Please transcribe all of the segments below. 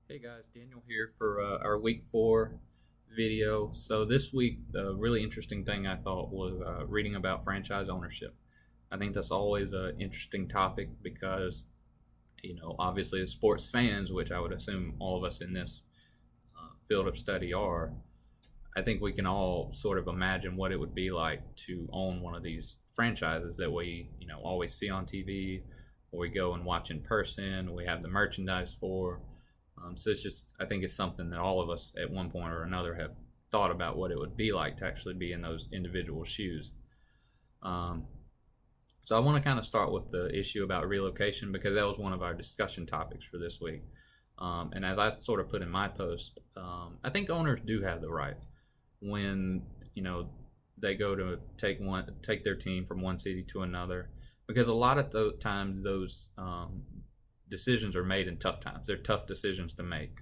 Hey guys, Daniel here for our week 4 video. So this week, the really interesting thing I thought was reading about franchise ownership. I think that's always an interesting topic because, obviously as sports fans, which I would assume all of us in this field of study are, I think we can all sort of imagine what it would be like to own one of these franchises that we, always see on TV, or we go and watch in person, we have the merchandise for. So it's just, I think it's something that all of us at one point or another have thought about what it would be like to actually be in those individual shoes. Um, so I want to kind of start with the issue about relocation because that was one of our discussion topics for this week. And as I sort of put in my post, I think owners do have the right when they go to take their team from one city to another, because a lot of the times those decisions are made in tough times. They're tough decisions to make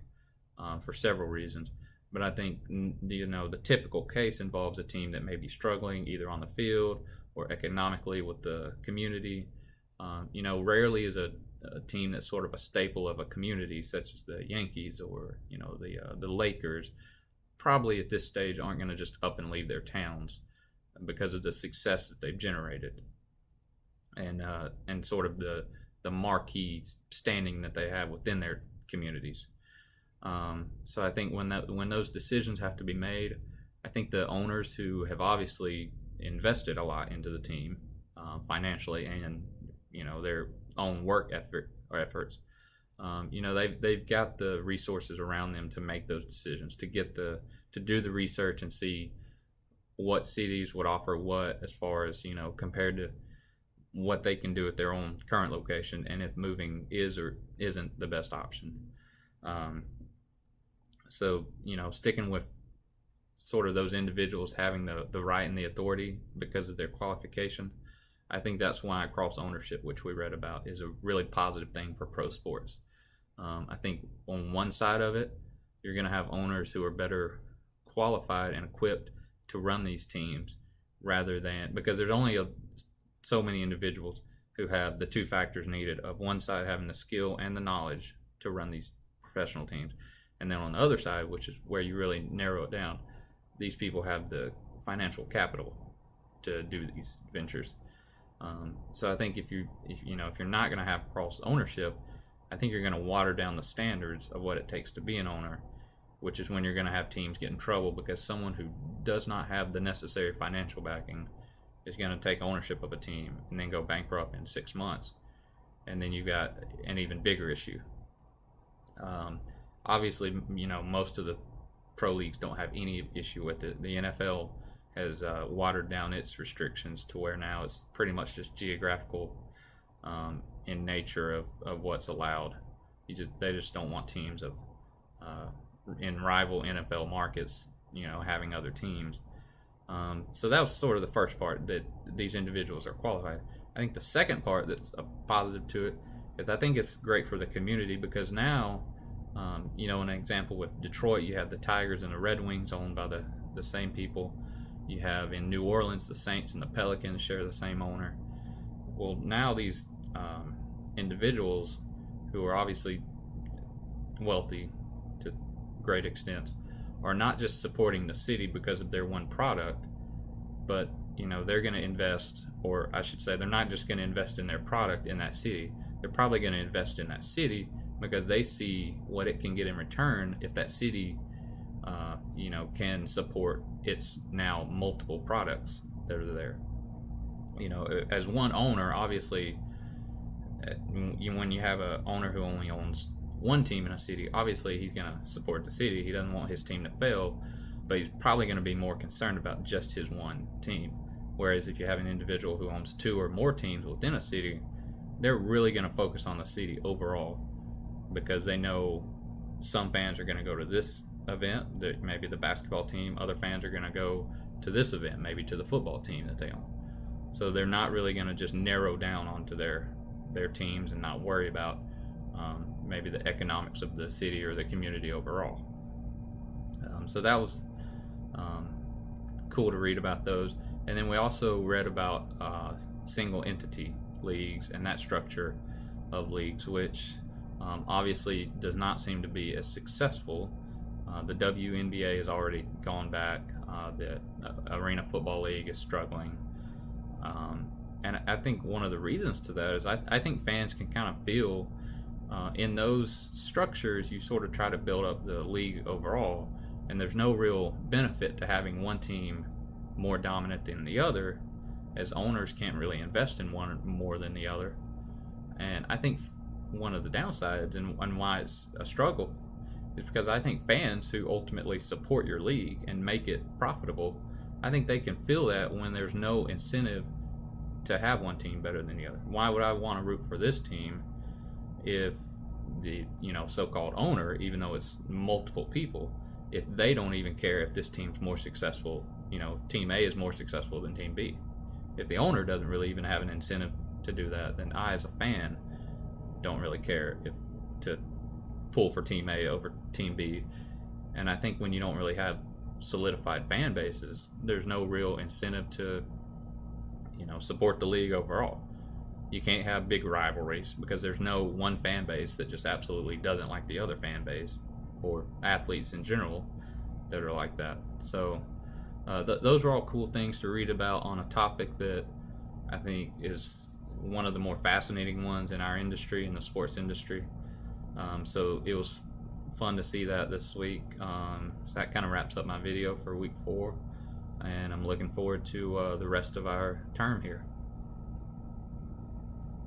for several reasons. But I think the typical case involves a team that may be struggling either on the field or economically with the community. Rarely is a team that's sort of a staple of a community, such as the Yankees or the Lakers. Probably at this stage aren't going to just up and leave their towns because of the success that they've generated and sort of the marquee standing that they have within their communities. So I think when those decisions have to be made, I think the owners who have obviously invested a lot into the team financially and their own work efforts, they've got the resources around them to make those decisions, to do the research and see what cities would offer what as far as compared to what they can do at their own current location, and if moving is or isn't the best option. So sticking with sort of those individuals having the right and the authority because of their qualification, I think that's why cross ownership, which we read about, is a really positive thing for pro sports. I think on one side of it, you're going to have owners who are better qualified and equipped to run these teams rather than, because there's only so many individuals who have the two factors needed of one side having the skill and the knowledge to run these professional teams, and then on the other side, which is where you really narrow it down, these people have the financial capital to do these ventures. So I think if you're not going to have cross ownership, I think you're going to water down the standards of what it takes to be an owner, which is when you're going to have teams get in trouble because someone who does not have the necessary financial backing is going to take ownership of a team and then go bankrupt in 6 months. And then you've got an even bigger issue. Obviously, most of the pro leagues don't have any issue with it. The NFL has watered down its restrictions to where now it's pretty much just geographical in nature of what's allowed. They just don't want teams of in rival NFL markets, having other teams. So that was sort of the first part, that these individuals are qualified. I think the second part that's a positive to it is I think it's great for the community because now, an example with Detroit, you have the Tigers and the Red Wings owned by the same people. You have in New Orleans, the Saints and the Pelicans share the same owner. Well, now these individuals who are obviously wealthy to great extents are not just supporting the city because of their one product, but they're going to invest, or I should say they're not just going to invest in their product in that city. They're probably going to invest in that city because they see what it can get in return if that city can support its now multiple products that are there. As one owner, obviously, when you have an owner who only owns one team in a city, obviously he's going to support the city. He doesn't want his team to fail, but he's probably going to be more concerned about just his one team. Whereas if you have an individual who owns two or more teams within a city, they're really going to focus on the city overall because they know some fans are going to go to this event, maybe the basketball team, other fans are going to go to this event, maybe to the football team that they own. So they're not really going to just narrow down onto their teams and not worry about maybe the economics of the city or the community overall. So that was cool to read about those. And then we also read about single entity leagues and that structure of leagues, which Obviously, does not seem to be as successful. The WNBA has already gone back. The Arena Football League is struggling. And I think one of the reasons to that is I think fans can kind of feel in those structures, you sort of try to build up the league overall, and there's no real benefit to having one team more dominant than the other, as owners can't really invest in one more than the other. And I think one of the downsides and why it's a struggle is because I think fans who ultimately support your league and make it profitable, I think they can feel that when there's no incentive to have one team better than the other. Why would I want to root for this team if the so-called owner, even though it's multiple people, if they don't even care if this team's more successful, team A is more successful than team B. If the owner doesn't really even have an incentive to do that, then I as a fan don't really care if to pull for team A over team B. And I think when you don't really have solidified fan bases, there's no real incentive to support the league overall. You can't have big rivalries because there's no one fan base that just absolutely doesn't like the other fan base, or athletes in general that are like that. So those are all cool things to read about on a topic that I think is one of the more fascinating ones in our industry, in the sports industry. So it was fun to see that this week. So that kind of wraps up my video for week 4, and I'm looking forward to the rest of our term here.